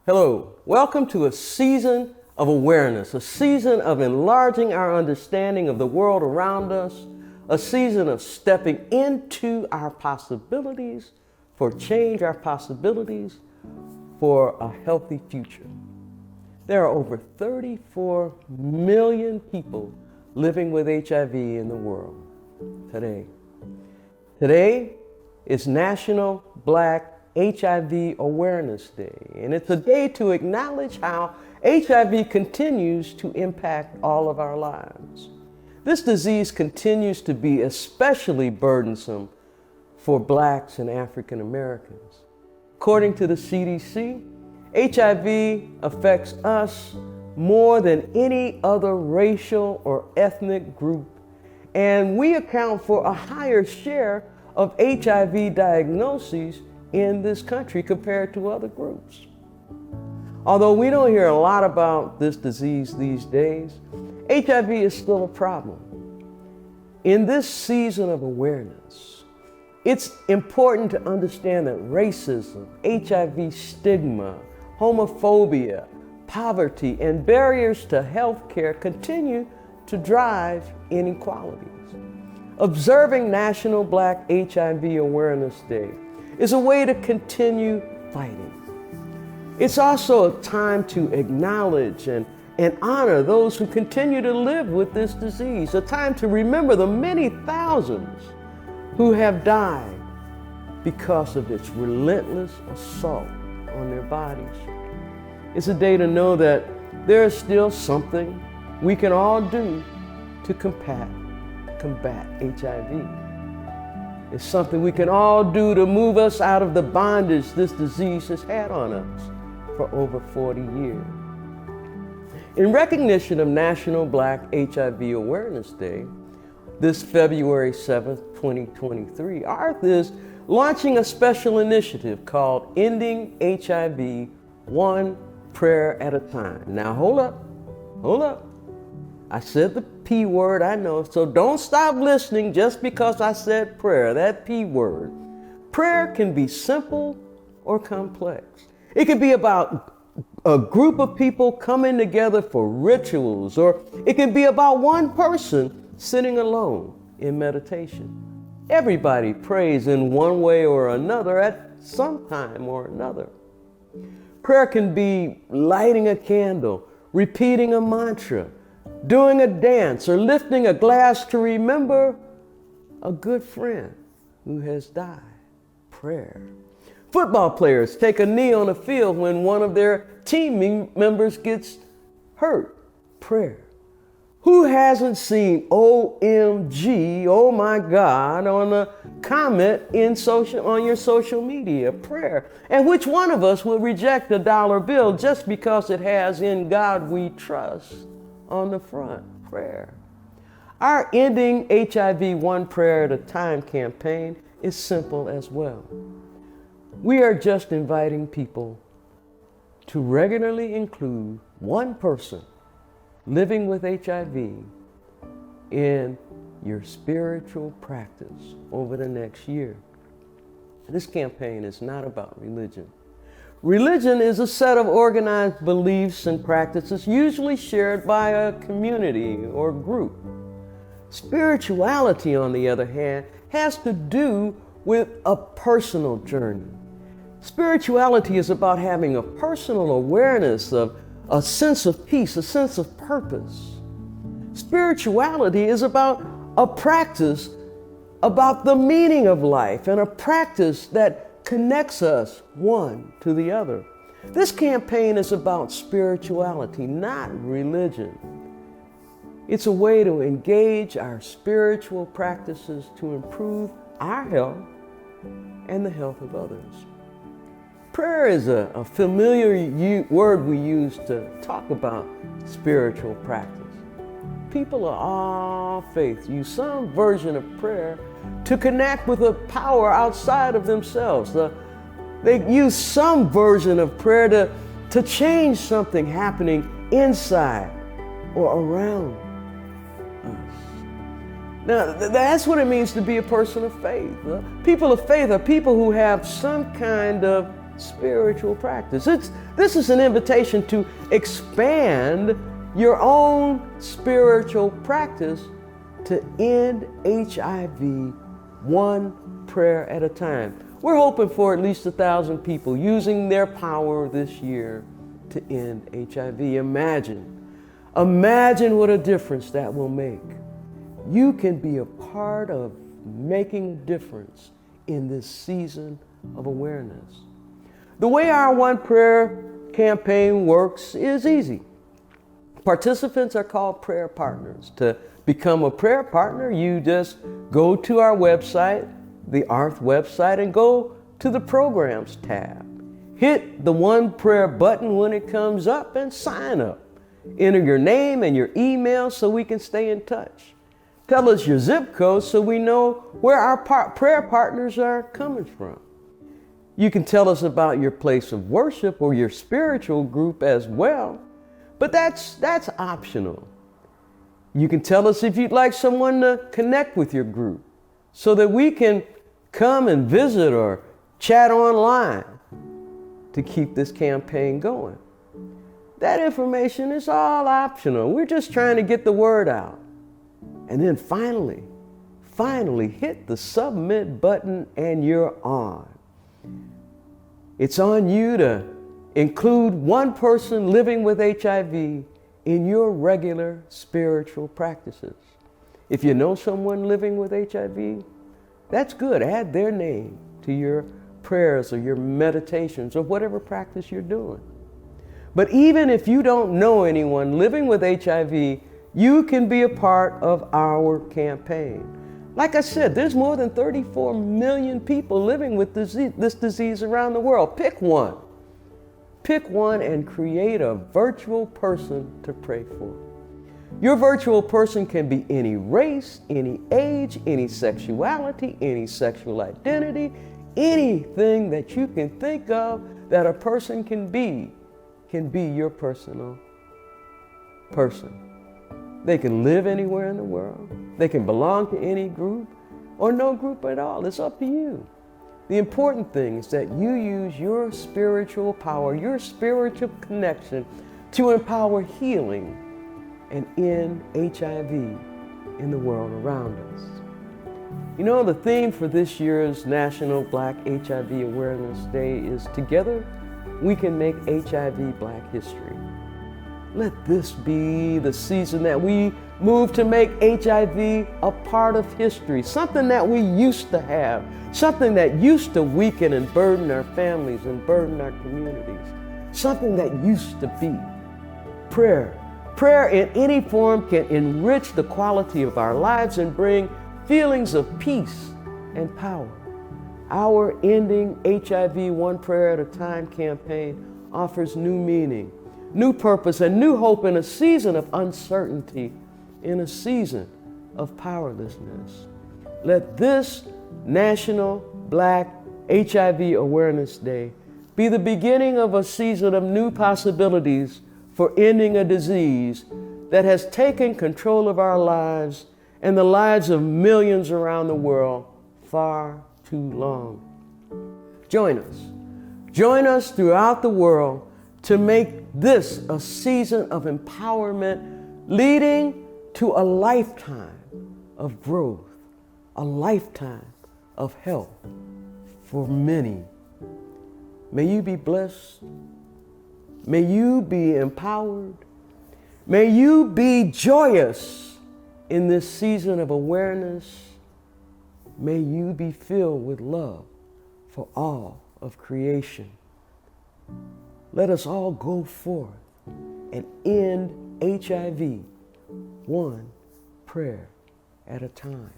Hello, welcome to a season of awareness, a season of enlarging our understanding of the world around us, a season of stepping into our possibilities for change, our possibilities for a healthy future. There are over 34 million people living with HIV in the world today. Today is National Black HIV Awareness Day, and it's a day to acknowledge how HIV continues to impact all of our lives. This disease continues to be especially burdensome for Blacks and African Americans. According to the CDC, HIV affects us more than any other racial or ethnic group, and we account for a higher share of HIV diagnoses in this country compared to other groups. Although we don't hear a lot about this disease these days, HIV is still a problem. In this season of awareness, it's important to understand that racism, HIV stigma, homophobia, poverty, and barriers to health care continue to drive inequalities. Observing National Black HIV Awareness Day is a way to continue fighting. It's also a time to acknowledge and honor those who continue to live with this disease, a time to remember the many thousands who have died because of its relentless assault on their bodies. It's a day to know that there is still something we can all do to combat HIV. It's something we can all do to move us out of the bondage this disease has had on us for over 40 years. In recognition of National Black HIV Awareness Day, this February 7th, 2023, AARTH is launching a special initiative called Ending HIV One Prayer at a Time. Now hold up. I said the P word, I know, so don't stop listening just because I said prayer, that P word. Prayer can be simple or complex. It can be about a group of people coming together for rituals, or it can be about one person sitting alone in meditation. Everybody prays in one way or another at some time or another. Prayer can be lighting a candle, repeating a mantra, doing a dance, or lifting a glass to remember a good friend who has died. Prayer. Football players take a knee on the field when one of their team members gets hurt. Prayer. Who hasn't seen OMG, oh my God, on a comment on your social media? Prayer. And which one of us will reject a dollar bill just because it has "In God We Trust" on the front? Prayer. Our Ending HIV One Prayer at a Time campaign is simple as well. We are just inviting people to regularly include one person living with HIV in your spiritual practice over the next year. This campaign is not about religion. Religion is a set of organized beliefs and practices usually shared by a community or group. Spirituality, on the other hand, has to do with a personal journey. Spirituality is about having a personal awareness of a sense of peace, a sense of purpose. Spirituality is about a practice about the meaning of life, and a practice that connects us one to the other. This campaign is about spirituality, not religion. It's a way to engage our spiritual practices to improve our health and the health of others. Prayer is a familiar word we use to talk about spiritual practice. People of all faiths use some version of prayer to connect with a power outside of themselves. They use some version of prayer to change something happening inside or around us. Now, that's what it means to be a person of faith. People of faith are people who have some kind of spiritual practice. This is an invitation to expand your own spiritual practice to end HIV one prayer at a time. We're hoping for at least 1,000 people using their power this year to end HIV. Imagine what a difference that will make. You can be a part of making a difference in this season of awareness. The way our One Prayer campaign works is easy. Participants are called prayer partners. To become a prayer partner, you just go to our website, the AARTH website, and go to the Programs tab. Hit the One Prayer button when it comes up and sign up. Enter your name and your email so we can stay in touch. Tell us your zip code so we know where our prayer partners are coming from. You can tell us about your place of worship or your spiritual group as well, but that's optional. You can tell us if you'd like someone to connect with your group so that we can come and visit or chat online to keep this campaign going. That information is all optional. We're just trying to get the word out. And then finally hit the submit button and you're on. It's on you to include one person living with HIV in your regular spiritual practices. If you know someone living with HIV, that's good. Add their name to your prayers or your meditations or whatever practice you're doing. But even if you don't know anyone living with HIV, you can be a part of our campaign. Like I said, there's more than 34 million people living with this disease around the world. Pick one. Pick one and create a virtual person to pray for. Your virtual person can be any race, any age, any sexuality, any sexual identity, anything that you can think of that a person can be your personal person. They can live anywhere in the world. They can belong to any group or no group at all. It's up to you. The important thing is that you use your spiritual power, your spiritual connection to empower healing and end HIV in the world around us. You know, the theme for this year's National Black HIV Awareness Day is Together We Can Make HIV Black History. Let this be the season that we move to make HIV a part of history, something that we used to have, something that used to weaken and burden our families and burden our communities, something that used to be. Prayer in any form can enrich the quality of our lives and bring feelings of peace and power. Our Ending HIV One Prayer at a Time campaign offers new meaning, new purpose, and new hope in a season of uncertainty, in a season of powerlessness. Let this National Black HIV Awareness Day be the beginning of a season of new possibilities for ending a disease that has taken control of our lives and the lives of millions around the world far too long. Join us throughout the world to make this a season of empowerment leading to a lifetime of growth, a lifetime of health for many. May you be blessed. May you be empowered. May you be joyous in this season of awareness. May you be filled with love for all of creation. Let us all go forth and end HIV one prayer at a time.